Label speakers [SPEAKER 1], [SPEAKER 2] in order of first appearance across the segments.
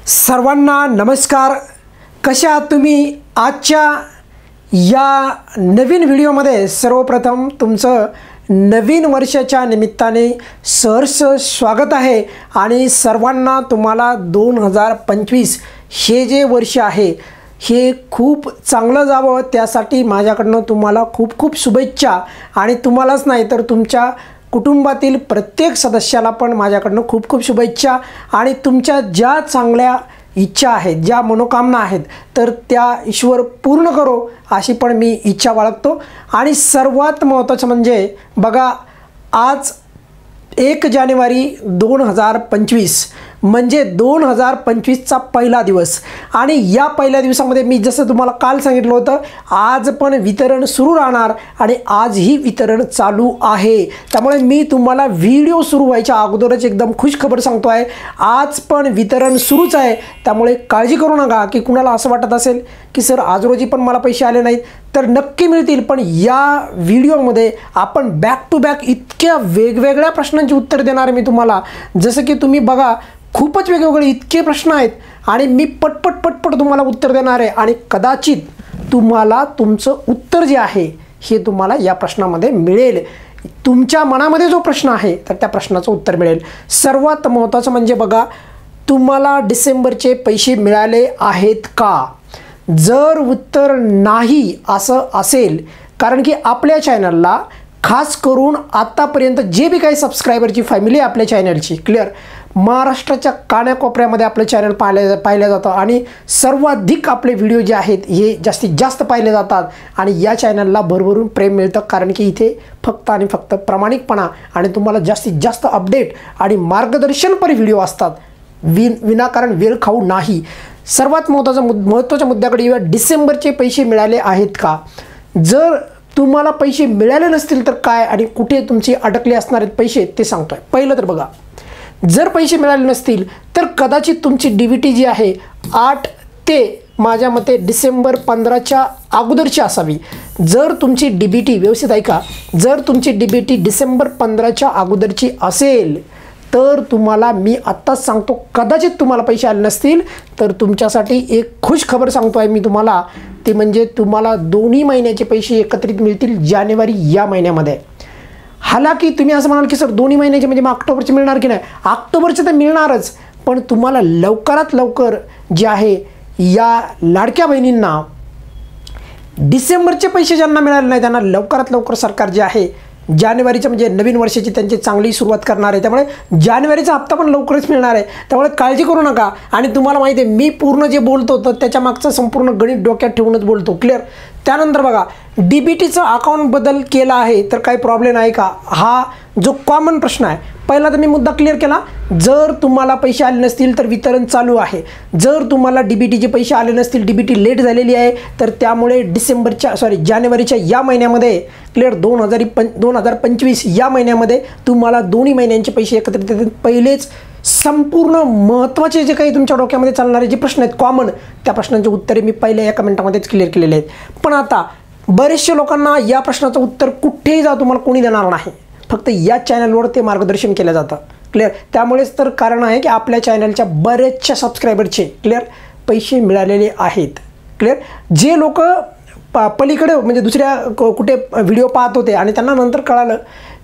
[SPEAKER 1] सर्वांना नमस्कार। कशा आहात तुम्ही? आजच्या या नवीन व्हिडिओमध्ये सर्वप्रथम तुमचं नवीन वर्षाच्या निमित्ताने सहर्ष स्वागत आहे आणि सर्वांना तुम्हाला 2025 हे जे वर्ष आहे हे खूप चांगलं जावं त्यासाठी माझ्याकडनं तुम्हाला खूप खूप शुभेच्छा। आणि तुम्हालाच नाही तर तुमच्या कुटुंबातील प्रत्येक सदस्याला पण माझ्याकडनं खूप खूप शुभेच्छा। आणि तुमच्या ज्या चांगल्या इच्छा आहेत, ज्या मनोकामना आहेत तर त्या ईश्वर पूर्ण करो अशी पण मी इच्छा बाळगतो। आणि सर्वात महत्त्वाचं म्हणजे बघा, आज 1 जानेवारी 2025 म्हणजे 2025चा पहिला दिवस। आणि या पहिल्या दिवसामध्ये मी जसं तुम्हाला काल सांगितलं होतं, आज पण वितरण सुरू राहणार आणि आजही वितरण चालू आहे। त्यामुळे मी तुम्हाला व्हिडिओ सुरू व्हायच्या अगोदरच एकदम खुश खबर सांगतो आहे, आज पण वितरण सुरूच आहे। त्यामुळे काळजी करू नका की कुणाला असं वाटत असेल की सर आज रोजी पण मला पैसे आले नाहीत, तर नक्की मिळतील। पण या व्हिडिओमध्ये आपण बॅक टू बॅक इतक्या वेगवेगळ्या प्रश्नांची उत्तर देणार आहे मी तुम्हाला, जसं की तुम्ही बघा खूपच वेगवेगळे इतके प्रश्न आहेत आणि मी पटपट तुम्हाला उत्तर देणार आहे। आणि कदाचित तुम्हाला तुमचं उत्तर जे आहे हे तुम्हाला या प्रश्नामध्ये मिळेल। तुमच्या मनामध्ये जो प्रश्न आहे तर त्या प्रश्नाचं उत्तर मिळेल। सर्वात महत्त्वाचं म्हणजे बघा, तुम्हाला डिसेंबरचे पैसे मिळाले आहेत का? जर उत्तर नाही असं असेल, कारण की आपल्या चॅनलला खास करून आतापर्यंत जे बी काही सबस्क्रायबरची फॅमिली आहे आपल्या चॅनलची, क्लिअर, महाराष्ट्राच्या कानाकोपऱ्यामध्ये आपलं चॅनल पाहिलं जातं आणि सर्वाधिक आपले व्हिडिओ जे आहेत हे जास्तीत जास्त पाहिले जातात। आणि या चॅनलला भरभरून प्रेम मिळतं, कारण की इथे फक्त आणि फक्त प्रामाणिकपणा आणि तुम्हाला जास्तीत जास्त अपडेट आणि मार्गदर्शनपर व्हिडिओ असतात, विनाकारण वेळ खाऊ नाही। सर्वात महत्त्वाच्या मुद्द्याकडे येऊया, डिसेंबरचे पैसे मिळाले आहेत का? जर तुम्हाला पैसे मिळाले नसतील तर काय आणि कुठे तुमचे अडकले असणार आहेत पैसे ते सांगतोय। पहिलं तर बघा, जर पैसे मिळाले नसतील तर कदाचित तुमची DBT जी आहे 8 ते माझ्या मते डिसेंबर 15च्या अगोदरची असावी। जर तुमची DBT व्यवस्थित ऐका, जर तुमची DBT डिसेंबर 15च्या अगोदरची असेल तर तुम्हाला मी आत्ताच सांगतो, कदाचित तुम्हाला पैसे आले नसतील तर तुमच्यासाठी एक खुश खबर सांगतो आहे मी तुम्हाला, ते म्हणजे तुम्हाला दोन्ही महिन्याचे पैसे एकत्रित मिळतील जानेवारी या महिन्यामध्ये। हालाकी तुम्ही असं म्हणाल की सर दोन्ही महिन्याचे म्हणजे मग ऑक्टोबरचे मिळणार की नाही? ऑक्टोबरचे तर मिळणारच, पण तुम्हाला लवकरात लवकर जे आहे या लाडक्या बहिणींना डिसेंबरचे पैसे ज्यांना मिळाले नाही त्यांना लवकरात लवकर सरकार जे आहे जानेवारीचं म्हणजे नवीन वर्षाची त्यांची चांगली सुरुवात करणार आहे। त्यामुळे जानेवारीचा हप्ता पण लवकरच मिळणार आहे, त्यामुळे काळजी करू नका। आणि तुम्हाला माहिती आहे मी पूर्ण जे बोलतो तर त्याच्या मागचं संपूर्ण गणित डोक्यात ठेवूनच बोलतो, क्लिअर। त्यानंतर बघा, DBTचं अकाउंट बदल केला आहे तर काही प्रॉब्लेम आहे का? हा जो कॉमन प्रश्न आहे, पहिला तर मी मुद्दा क्लिअर केला, जर तुम्हाला पैसे आले नसतील तर वितरण चालू आहे। जर तुम्हाला DBTचे पैसे आले नसतील, DBT लेट झालेली आहे, तर त्यामुळे जानेवारीच्या या महिन्यामध्ये, क्लिअर, 2025 या महिन्यामध्ये तुम्हाला दोन्ही महिन्यांचे पैसे एकत्रित येतील। पहिलेच संपूर्ण महत्त्वाचे जे काही तुमच्या डोक्यामध्ये चालणारे जे प्रश्न आहेत कॉमन, त्या प्रश्नांची उत्तरे मी पहिल्या एका मिनिटामध्येच क्लिअर केलेले आहेत। पण आता बरेचशा लोकांना या प्रश्नाचं उत्तर कुठेही जा तुम्हाला कोणी देणार नाही, फक्त या चॅनलवर ते मार्गदर्शन केलं जातं, क्लिअर। त्यामुळेच तर कारण आहे की आपल्या चॅनलच्या बरेचशा सबस्क्रायबरचे क्लिअर पैसे मिळालेले आहेत, क्लिअर। जे लोक पलीकडे म्हणजे दुसऱ्या कुठे व्हिडिओ पाहत होते आणि त्यांना नंतर कळालं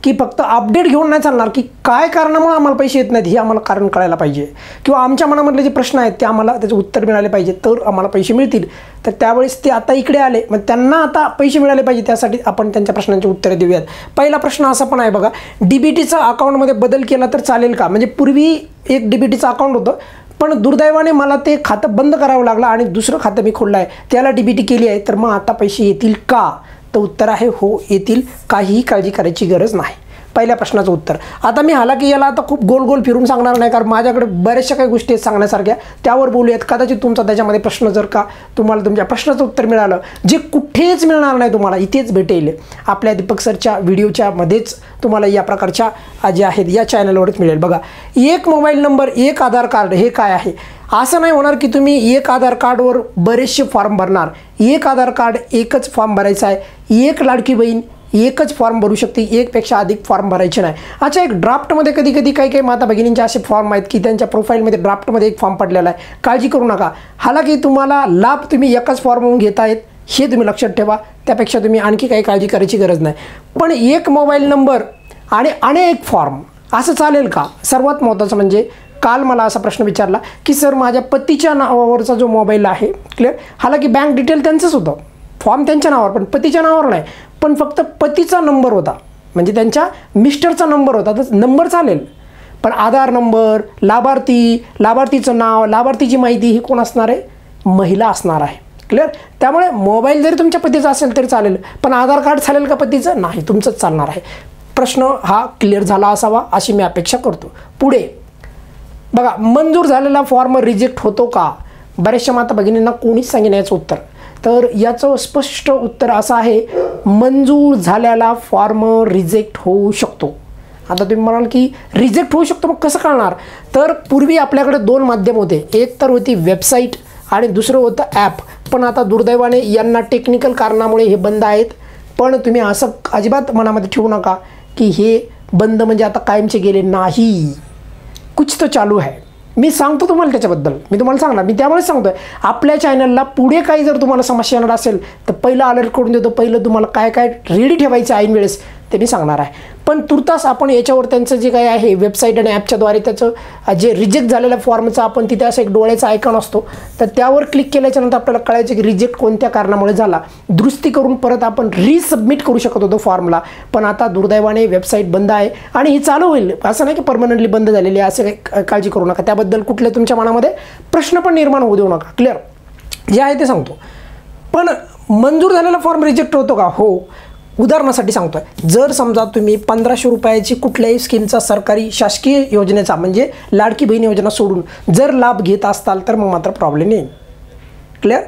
[SPEAKER 1] की फक्त अपडेट घेऊन नाही चालणार, की काय कारणामुळे आम्हाला पैसे येत नाहीत हे आम्हाला कारण कळायला पाहिजे, किंवा आमच्या मनामधले जे प्रश्न आहेत ते आम्हाला त्याचं उत्तर मिळाले पाहिजे तर आम्हाला पैसे मिळतील। तर त्यावेळेस ते आता इकडे आले, मग त्यांना आता पैसे मिळाले पाहिजे, त्यासाठी आपण त्यांच्या प्रश्नांची उत्तरे देऊयात। पहिला प्रश्न असा पण आहे बघा, DBTचा अकाउंटमध्ये बदल केला तर चालेल का? म्हणजे पूर्वी एक DBTचं अकाउंट होतं, पण दुर्दैवाने मला ते खातं बंद करावं लागलं आणि दुसरं खातं मी खोललं आहे, त्याला DBT केली आहे, तर मग आता पैसे येतील का? तर उत्तर आहे हो, येतील, काहीही काळजी करायची गरज नाही। पहिल्या प्रश्नाचं उत्तर। आता मी हालाकी याला आता खूप गोल फिरून सांगणार नाही, कारण माझ्याकडे बऱ्याचशा काही गोष्टी आहेत सांगण्यासारख्या, त्यावर बोलूयात। कदाचित तुमचा त्याच्यामध्ये प्रश्न जर का तुम्हाला तुमच्या प्रश्नाचं उत्तर मिळालं, जे कुठेच मिळणार नाही तुम्हाला, इथेच भेटेल आपल्या दीपक सरच्या व्हिडिओच्या मध्येच तुम्हाला या प्रकारच्या जे आहेत या चॅनलवरच मिळेल। बघा, एक मोबाईल नंबर, एक आधार कार्ड, हे काय आहे? असं नाही होणार की तुम्ही एक आधार कार्डवर बरेचसे फॉर्म भरणार, एक आधार कार्ड एकच फॉर्म भरायचा आहे, एक लाडकी बहीण एकच फॉर्म भरू शकते, एकपेक्षा अधिक फॉर्म भरायचे नाही. अच्छा, एक ड्राफ्टमध्ये कधी कधी काही माता भगिनींचे असे फॉर्म आहेत की त्यांच्या प्रोफाईलमध्ये ड्राफ्टमध्ये एक फॉर्म पडलेला आहे. काळजी करू नका. हालाकी तुम्हाला लाभ तुम्ही एकच फॉर्मवरून घेत आहेत हे तुम्ही लक्षात ठेवा. त्यापेक्षा तुम्ही आणखी काही काळजी करायची गरज नाही. पण एक मोबाईल नंबर आणि अनेक फॉर्म असं चालेल का? सर्वात महत्त्वाचं म्हणजे काल मला असा प्रश्न विचारला की सर माझ्या पतीच्या नावावरचा जो मोबाईल आहे, क्लिअर, हालाकी बँक डिटेल त्यांचंच होतं, फॉर्म त्यांच्या नावावर, पण पतीच्या नावावर नाही, पण फक्त पतीचा नंबर होता, म्हणजे त्यांच्या मिस्टरचा नंबर होता. तर नंबर चालेल, पण आधार नंबर, लाभार्थीचं नाव, लाभार्थीची माहिती ही कोण असणार आहे? महिला असणार आहे. क्लिअर. त्यामुळे मोबाईल जरी तुमच्या पतीचा असेल तरी चालेल, पण आधार कार्ड चालेल का पतीचं? नाही, तुमचंच चालणार आहे. प्रश्न हा क्लिअर झाला असावा अशी मी अपेक्षा करतो. पुढे बघा, मंजूर झालेला फॉर्म रिजेक्ट होतो का? बऱ्याचशा माता भगिनींना कोणीच सांगितलं याचं उत्तर. तर याचं स्पष्ट उत्तर असं आहे, मंजूर झालेला फॉर्म रिजेक्ट होऊ शकतो. आता तुम्ही म्हणाल की रिजेक्ट होऊ शकतो, मग कसं कळणार? तर पूर्वी आपल्याकडे 2 माध्यम होते, एक तर होती वेबसाईट आणि दुसरं होतं ॲप. पण आता दुर्दैवाने यांना टेक्निकल कारणामुळे हे बंद आहेत. पण तुम्ही असं अजिबात मनामध्ये ठेवू नका की हे बंद म्हणजे आता कायमचे गेले नाही. कुछ तो चालू आहे. मी सांगतो तुम्हाला त्याच्याबद्दल, मी तुम्हाला सांगणार, मी त्यामुळेच सांगतोय. आपल्या चॅनलला पुढे काही जर तुम्हाला समस्या येणार असेल तर पहिलं अलर्ट करून देतो. पहिलं तुम्हाला काय काय रेडी ठेवायचं ऐन वेळेस ते मी सांगणार आहे. पण तुर्तास आपण याच्यावर त्यांचं जे काही आहे वेबसाईट आणि ॲपच्याद्वारे त्याचं जे रिजेक्ट झालेल्या फॉर्मचं आपण तिथे असं एक डोळ्याचा आयकॉन असतो, तर त्यावर क्लिक केल्याच्यानंतर आपल्याला कळायचं की रिजेक्ट कोणत्या कारणामुळे झाला. दुरुस्ती करून परत आपण रिसबमिट करू शकत होतो फॉर्मला. पण आता दुर्दैवाने वेबसाईट बंद आहे आणि ही चालू होईल, असं नाही की परमनंटली बंद झालेली आहे, असं काही काळजी करू नका. त्याबद्दल कुठल्या तुमच्या मनामध्ये प्रश्न पण निर्माण होऊ देऊ नका. क्लिअर. जे आहे ते सांगतो. पण मंजूर झालेला फॉर्म रिजेक्ट होतो का? हो. उदाहरणासाठी सांगतोय, जर समजा तुम्ही 1500 रुपयाची कुठल्याही स्कीमचा सरकारी शासकीय योजनेचा म्हणजे लाडकी बहीण योजना सोडून जर लाभ घेत असताल तर मग मात्र प्रॉब्लेम येईल. क्लिअर.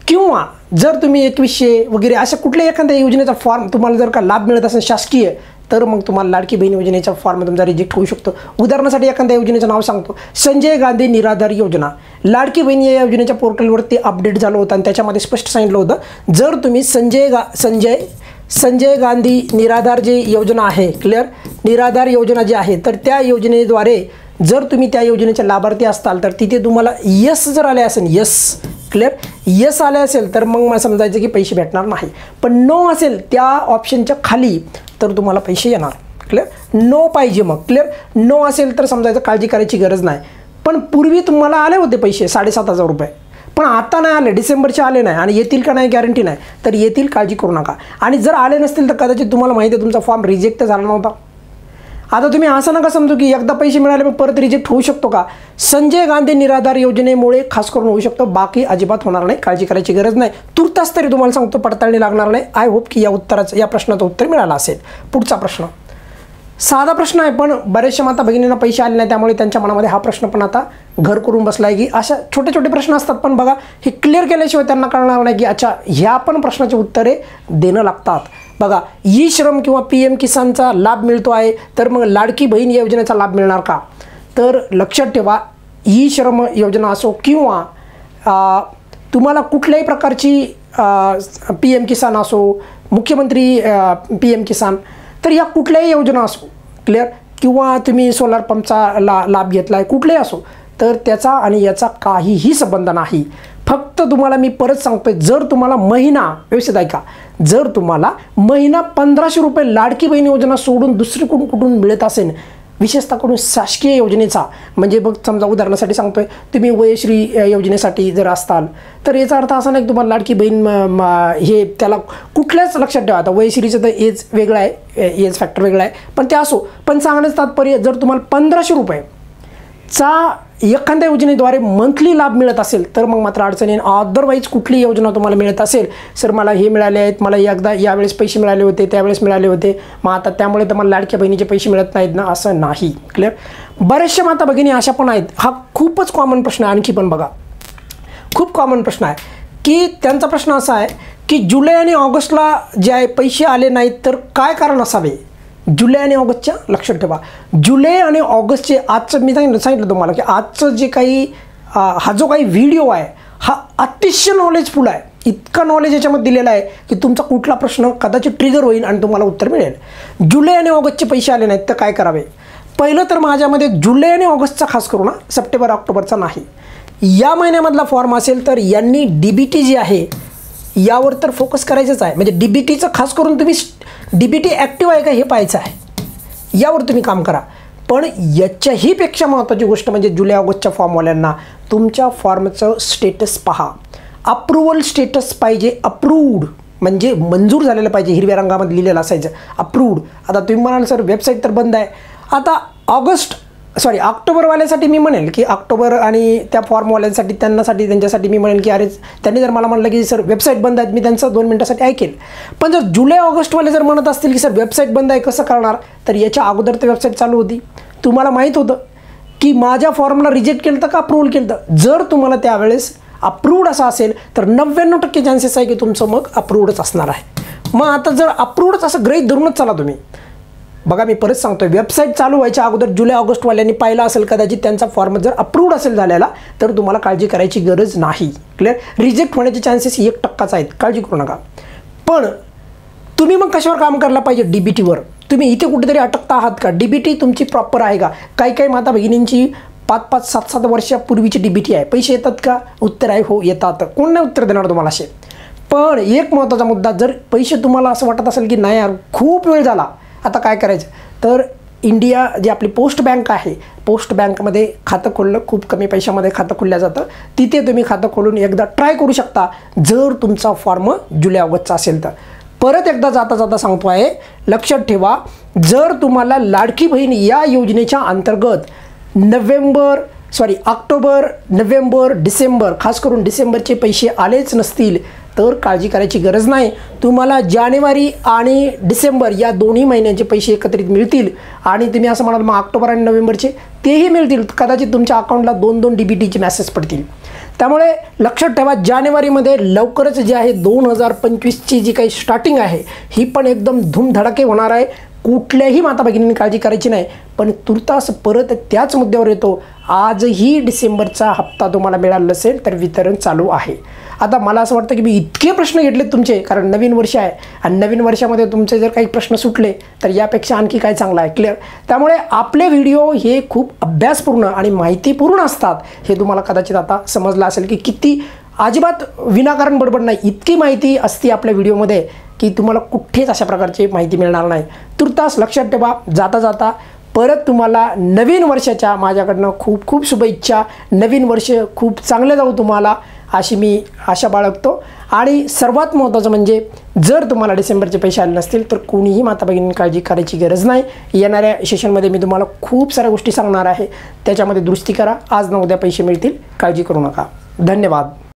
[SPEAKER 1] किंवा जर तुम्ही 2100 वगैरे अशा कुठल्याही एखाद्या योजनेचा फॉर्म तुम्हाला जर का लाभ मिळत असेल शासकीय, तर मग तुम्हाला लाडकी बहीण योजनेचा फॉर्म तुमचा रिजेक्ट होऊ शकतो. उदाहरणासाठी एखाद्या योजनेचं नाव सांगतो, संजय गांधी निराधार योजना. लाडकी बहीण या योजनेच्या पोर्टलवरती अपडेट झालं होतं आणि त्याच्यामध्ये स्पष्ट सांगितलं होतं, जर तुम्ही संजय गांधी निराधार जी योजना आहे, क्लिअर, निराधार योजना जी आहे, तर त्या योजनेद्वारे जर तुम्ही त्या योजनेचे लाभार्थी असताल तर तिथे तुम्हाला यस जर आले असेल, यस, क्लिअर, यस आले असेल तर मग मला समजायचं की पैसे भेटणार नाही. पण नो असेल त्या ऑप्शनच्या खाली तर तुम्हाला पैसे येणार. क्लिअर. नो पाहिजे मग. क्लिअर. नो असेल तर समजायचं काळजी करायची गरज नाही. पण पूर्वी तुम्हाला आले होते पैसे 7500 रुपये, पण आता नाही आले, डिसेंबरचे आले नाही आणि येतील का नाही गॅरंटी नाही. तर येतील, काळजी करू नका. आणि जर आले नसतील तर कदाचित तुम्हाला माहिती आहे तुमचा फॉर्म रिजेक्ट झाला नव्हता. आता तुम्ही असं नका समजू की एकदा पैसे मिळाले मग परत रिजेक्ट होऊ शकतो का? संजय गांधी निराधार योजनेमुळे खास करून होऊ शकतो, बाकी अजिबात होणार नाही, काळजी करायची गरज नाही. तुर्तास तरी तुम्हाला सांगतो पडताळणी लागणार नाही. आय होप की या प्रश्नाचं उत्तर मिळालं असेल. पुढचा प्रश्न साधा प्रश्न आहे, पण बरेचशा माता भगिनींना पैसे आले नाही त्यामुळे त्यांच्या मनामध्ये हा प्रश्न पण आता घर करून बसला आहे की अशा छोटे छोटे प्रश्न असतात, पण बघा हे क्लिअर केल्याशिवाय त्यांना कळणार नाही की अच्छा ह्या पण प्रश्नाची उत्तरे देणं लागतात. बघा, ई श्रम किंवा PM किसानचा लाभ मिळतो आहे, तर मग लाडकी बहीण या योजनेचा लाभ मिळणार का? तर लक्षात ठेवा, ई श्रम योजना असो किंवा तुम्हाला कुठल्याही प्रकारची PM किसान असो, मुख्यमंत्री PM किसान, तर या कुठल्याही योजना असो, क्लिअर, किंवा तुम्ही सोलार पंपचा लाभ घेतला आहे, कुठलेही असो, तर त्याचा आणि याचा काहीही संबंध नाही. फक्त तुम्हाला मी परत सांगतोय, जर तुम्हाला महिना, व्यवस्थित ऐका, जर तुम्हाला महिना 1500 रुपये लाडकी बहीण योजना सोडून दुसरीकडून कुठून मिळत असेल, विशेषतः करून शासकीय योजनेचा, म्हणजे बघ समजा उदाहरणासाठी सांगतोय, तुम्ही वयश्री योजनेसाठी जर असताल तर याचा अर्थ असा नाही की तुम्हाला लाडकी बहीण हे त्याला कुठल्याच लक्षात ठेवा. आता वयश्रीचं तर एज वेगळं आहे, एज फॅक्टर वेगळा आहे, पण ते असो. पण सांगण्याचं तात्पर्य, जर तुम्हाला 1500 रुपयेचा एखाद्या योजनेद्वारे मंथली लाभ मिळत असेल तर मग मात्र अडचणी. अदरवाईज कुठली योजना तुम्हाला मिळत असेल, सर मला हे मिळाले आहेत, मला एकदा यावेळेस पैसे मिळाले होते, त्यावेळेस मिळाले होते, मग आता त्यामुळे तर मला लाडक्या बहिणीचे पैसे मिळत नाहीत ना, असं नाही. क्लिअर. बऱ्याचशा माता भगिनी अशा पण आहेत, हा खूपच कॉमन प्रश्न आहे. आणखी पण बघा, खूप कॉमन प्रश्न आहे की त्यांचा प्रश्न असा आहे की जुलै आणि ऑगस्टला जे आहे पैसे आले नाहीत तर काय कारण असावे? जुलै आणि ऑगस्टच्या लक्षात ठेवा, जुलै आणि ऑगस्टचे आजचं मी सांगितलं तुम्हाला की आजचं जे काही हा जो काही व्हिडिओ आहे हा अतिशय नॉलेजफुल आहे. इतका नॉलेज याच्यामध्ये दिलेला आहे की तुमचा कुठला प्रश्न कदाचित ट्रिगर होईल आणि तुम्हाला उत्तर मिळेल. जुलै आणि ऑगस्टचे पैसे आले नाहीत तर काय करावे? पहिलं तर माझ्यामध्ये जुलै आणि ऑगस्टचा खास करू ना, सप्टेंबर ऑक्टोबरचा नाही. या महिन्यामधला फॉर्म असेल तर यांनी DBT जी आहे यावर तर फोकस करायचंच आहे. म्हणजे DBTचं खास करून तुम्ही DBT ॲक्टिव्ह आहे का हे पाहायचं आहे, यावर तुम्ही काम करा. पण याच्याही पेक्षा महत्त्वाची गोष्ट म्हणजे जुलै ऑगस्टच्या फॉर्मवाल्यांना तुमच्या फॉर्मचं स्टेटस पहा. अप्रूव्हल स्टेटस पाहिजे, अप्रूव्ड म्हणजे मंजूर झालेलं पाहिजे, हिरव्या रंगामध्ये लिहिलेलं असायचं अप्रूव्ड. आता तुम्ही म्हणाल सर वेबसाईट तर बंद आहे. आता ऑक्टोबरवाल्यासाठी मी म्हणेल की ऑक्टोबर आणि त्या फॉर्मवाल्यांसाठी त्यांच्यासाठी मी म्हणेल की अरे त्यांनी जर मला म्हणलं की सर वेबसाईट बंद आहेत, मी त्यांचं 2 मिनिटासाठी ऐकेल. पण जर जुलै ऑगस्टवाले जर म्हणत असतील की सर वेबसाईट बंद आहे कसं करणार, तर याच्या अगोदर तर वेबसाईट चालू होती. तुम्हाला माहीत होतं की माझ्या फॉर्मला रिजेक्ट केलं तर का अप्रूव्हल केलं तर. जर तुम्हाला त्यावेळेस अप्रूव्ड असं असेल तर 99% चान्सेस आहे की तुमचं मग अप्रूव्डच असणार आहे. मग आता जर अप्रूव्डच असं गृहीत धरूनच चला तुम्ही. बघा मी परत सांगतोय, वेबसाईट चालू व्हायच्या अगोदर जुलै ऑगस्टवाल्यांनी पाहिला असेल कदाचित त्यांचा फॉर्म जर अप्रूव्ड असेल झालेला तर तुम्हाला काळजी करायची गरज नाही. क्लिअर? रिजेक्ट होण्याचे चान्सेस 1% आहेत, काळजी करू नका. पण तुम्ही मग कशावर काम करायला पाहिजे? DBTवर. तुम्ही इथे कुठेतरी अटकता आहात का? DBT तुमची प्रॉपर आहे का? काही माता भगिनींची 5-5, 7-7 वर्षापूर्वीची DBT आहे. पैसे येतात का? उत्तर आहे हो येतात. कोण नाही उत्तर देणार तुम्हाला असे. पण एक महत्त्वाचा मुद्दा, जर पैसे तुम्हाला असं वाटत असेल की नाही यार खूप वेळ झाला आता काय करायचं, तर इंडिया जी आपली पोस्ट बँक आहे, पोस्ट बँकमध्ये खातं खोललं, खूप कमी पैशामध्ये खातं खोललं जातं. तिथे तुम्ही खातं खोलून एकदा ट्राय करू शकता जर तुमचा फॉर्म जुलै ऑगस्टचा असेल तर. परत एकदा जाता सांगतो आहे, लक्षात ठेवा, जर तुम्हाला लाडकी बहीण या योजनेच्या अंतर्गत ऑक्टोबर, नोव्हेंबर, डिसेंबर, खास करून डिसेंबरचे पैसे आलेच नसतील तर काळजी करायची गरज नाही. तुम्हाला जानेवारी आणि डिसेंबर या दोन्ही महिन्यांचे पैसे एकत्रित मिळतील आणि तुम्ही असं म्हणाल मग ऑक्टोबर आणि नोव्हेंबरचे तेही मिळतील. कदाचित तुमच्या अकाउंटला 2-2 DBTचे मेसेज पडतील. त्यामुळे लक्षात ठेवा, जानेवारीमध्ये लवकरच जे आहे 2025ची जी काही स्टार्टिंग आहे ही पण एकदम धूमधडाके होणार आहे. कुठल्याही माता भगिनींनी काळजी करायची नाही. पण तुर्तास परत त्याच मुद्द्यावर येतो, आजही डिसेंबरचा हप्ता तुम्हाला मिळाला नसेल तर वितरण चालू आहे. आता मला असं वाटतं की मी इतके प्रश्न घेतलेत तुमचे, कारण नवीन वर्ष आहे आणि नवीन वर्षामध्ये तुमचे जर काही प्रश्न सुटले तर यापेक्षा आणखी काय चांगलं आहे. क्लिअर? त्यामुळे आपले व्हिडिओ हे खूप अभ्यासपूर्ण आणि माहितीपूर्ण असतात. हे तुम्हाला कदाचित आता समजलं असेल की किती अजिबात विनाकारण बडबड नाही, इतकी माहिती असते आपल्या व्हिडिओमध्ये की तुम्हाला कुठेच अशा प्रकारची माहिती मिळणार नाही. तुर्तास लक्षात ठेवा. जाता परत तुम्हाला नवीन वर्षाच्या माझ्याकडनं खूप खूप शुभेच्छा. नवीन वर्ष खूप चांगलं जाऊ तुम्हाला अशी मी आशा बाळगतो. आणि सर्वात महत्त्वाचं म्हणजे जर तुम्हाला डिसेंबरचे पैसे आले नसतील तर कोणीही माता भगिनींनी काळजी करायची गरज नाही. येणाऱ्या सेशनमध्ये मी तुम्हाला खूप साऱ्या गोष्टी सांगणार आहे, त्याच्यामध्ये दुरुस्ती करा. आज ना उद्या पैसे मिळतील, काळजी करू नका. धन्यवाद.